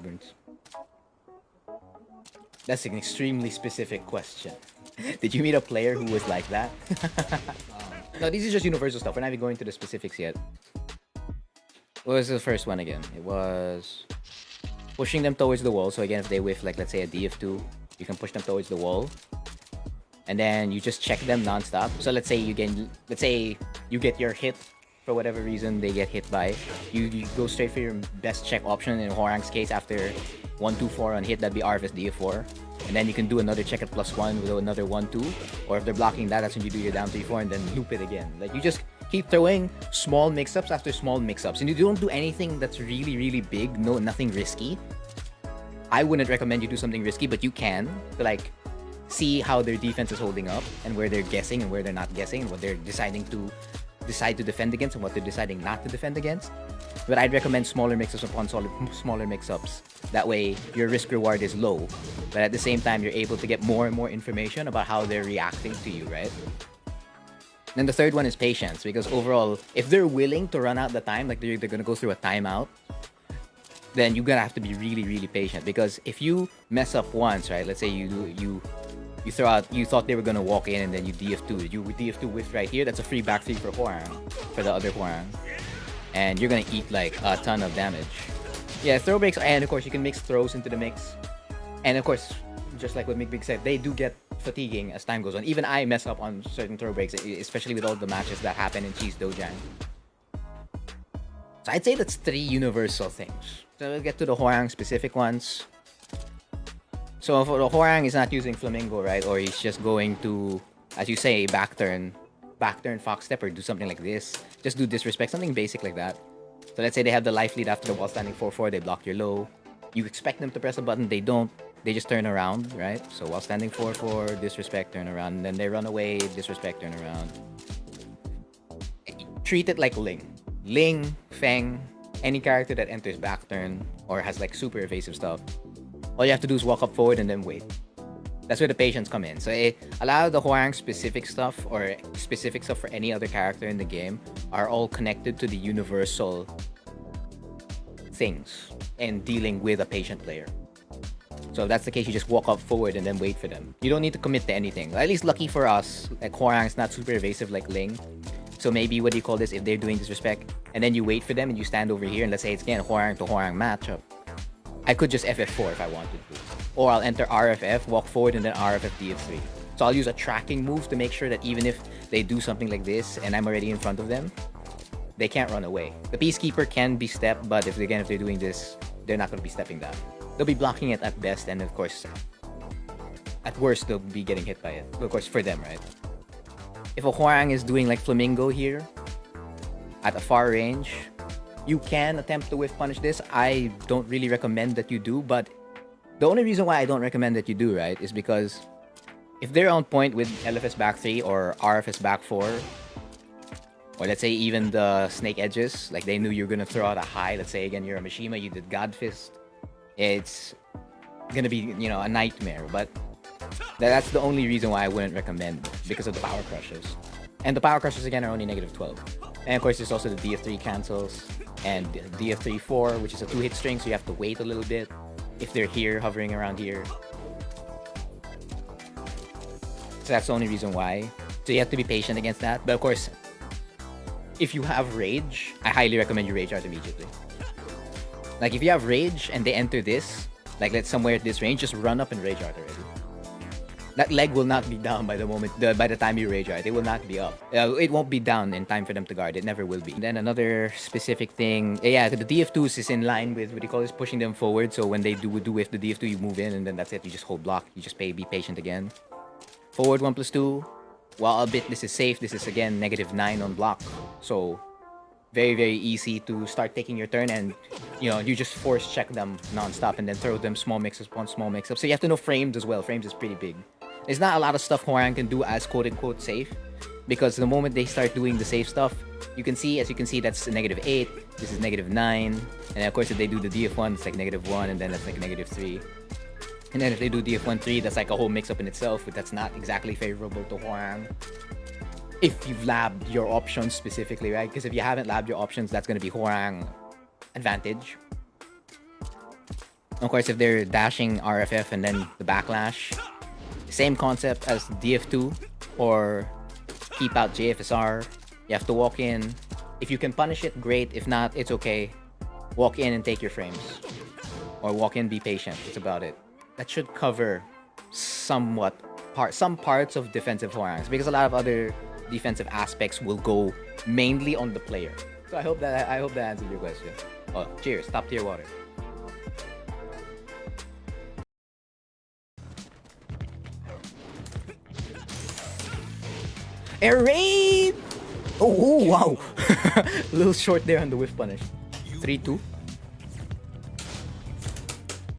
Wyverns? That's an extremely specific question. Did you meet a player who was like that? No, these are just universal stuff. We're not even going to the specifics yet. What was the first one again? It was pushing them towards the wall. So again, if they whiff, like let's say a DF2, you can push them towards the wall. And then you just check them non-stop. So let's say you get your hit for whatever reason they get hit by. You go straight for your best check option. In Hwoarang's case, after 1-2-4 on hit, that'd be RFS DF4. And then you can do another check at +1 with another 1-2. Or if they're blocking that, that's when you do your down 3-4 and then loop it again. Like you just keep throwing small mix-ups after small mix-ups. And you don't do anything that's really, really big. No, nothing risky. I wouldn't recommend you do something risky, but you can. Like, see how their defense is holding up and where they're guessing and where they're not guessing and what they're deciding to defend against and what they're deciding not to defend against. But I'd recommend smaller mix-ups upon smaller mix-ups. That way, your risk reward is low, but at the same time, you're able to get more and more information about how they're reacting to you, right? Then the third one is patience, because overall, if they're willing to run out the time, like they're gonna go through a timeout, then you're gonna have to be really, really patient. Because if you mess up once, right? Let's say you throw out, you thought they were gonna walk in and then you DF2. You DF2 whiff right here. That's a free back 3 for Hwoarang, for the other Hwoarang, and you're gonna eat like a ton of damage. Yeah, throw breaks, and of course you can mix throws into the mix, and of course, just like what McBig said, they do get fatiguing as time goes on. Even I mess up on certain throw breaks, especially with all the matches that happen in Cheese Dojang. So I'd say that's 3 universal things. So we'll get to the Hwoarang specific ones. So for the Hwoarang is not using Flamingo, right? Or he's just going to, as you say, back turn Fox Step, or do something like this. Just do Disrespect, something basic like that. So let's say they have the life lead after the wall standing 4-4, they block your low. You expect them to press a button, they don't. They just turn around, right? So while standing 4-4, Disrespect, turn around, and then they run away, Disrespect, turn around. Treat it like Ling. Ling, Feng, any character that enters back turn or has like super evasive stuff. All you have to do is walk up forward and then wait. That's where the patience come in. So a lot of the Hwoarang specific stuff or specific stuff for any other character in the game are all connected to the universal things and dealing with a patient player. So if that's the case, you just walk up forward and then wait for them. You don't need to commit to anything. At least lucky for us, like Hwoarang's not super evasive like Ling. So maybe, what do you call this, if they're doing Disrespect, and then you wait for them and you stand over here, and let's say it's again Hwoarang to Hwoarang matchup. I could just FF4 if I wanted to. Or I'll enter RFF, walk forward, and then RFF DF3. So I'll use a tracking move to make sure that even if they do something like this and I'm already in front of them, they can't run away. The Peacekeeper can be stepped, but if they're doing this, they're not going to be stepping that. They'll be blocking it at best, and of course, at worst, they'll be getting hit by it. Of course, for them, right? If a Hwoarang is doing like Flamingo here, at a far range, you can attempt to whiff punish this. I don't really recommend that you do, but the only reason why I don't recommend that you do, right, is because if they're on point with LFS back 3 or RFS back 4, or let's say even the Snake Edges, like they knew you were going to throw out a high, let's say again you're a Mishima, you did God Fist, it's going to be, you know, a nightmare. But that's the only reason why I wouldn't recommend, because of the power crushes. And the power crushes again are only -12. And of course there's also the DF3 cancels and DF3-4, which is a 2-hit string, so you have to wait a little bit if they're here, hovering around here. So that's the only reason why. So you have to be patient against that. But of course, if you have Rage, I highly recommend you Rage Art immediately. Like if you have Rage and they enter this, like let's somewhere at this range, just run up and Rage Art already. That leg will not be down by the time you Rage Art. It will not be up. It won't be down in time for them to guard. It never will be. And then another specific thing, yeah, the DF2s is in line with what you call this, pushing them forward. So when they do with the DF2, you move in, and then that's it. You just hold block. You just be patient again. Forward 1+2. While a bit this is safe, this is again -9 on block. So very, very easy to start taking your turn, and you know, you just force check them non-stop and then throw them small mixes upon small mix-ups. So you have to know frames as well. Frames is pretty big. There's not a lot of stuff Hwoarang can do as quote-unquote safe, because the moment they start doing the safe stuff, you can see, as you can see, that's a -8, this is -9, and of course if they do the DF1, it's like -1, and then that's like -3. And then if they do DF1-3, that's like a whole mix-up in itself, but that's not exactly favorable to Hwoarang. If you've labbed your options specifically, right? Because if you haven't labbed your options, that's going to be Hwoarang advantage. Of course, if they're dashing RFF and then the backlash, same concept as DF2 or keep out JFSR. You have to walk in. If you can punish it, great. If not, it's okay. Walk in and take your frames. Or walk in, be patient. It's about it. That should cover some parts of defensive Hwoarangs, because a lot of other defensive aspects will go mainly on the player. So I hope that answered your question. Oh, cheers. Top tier water. Air raid! Oh, wow! A little short there on the whiff punish. 3-2.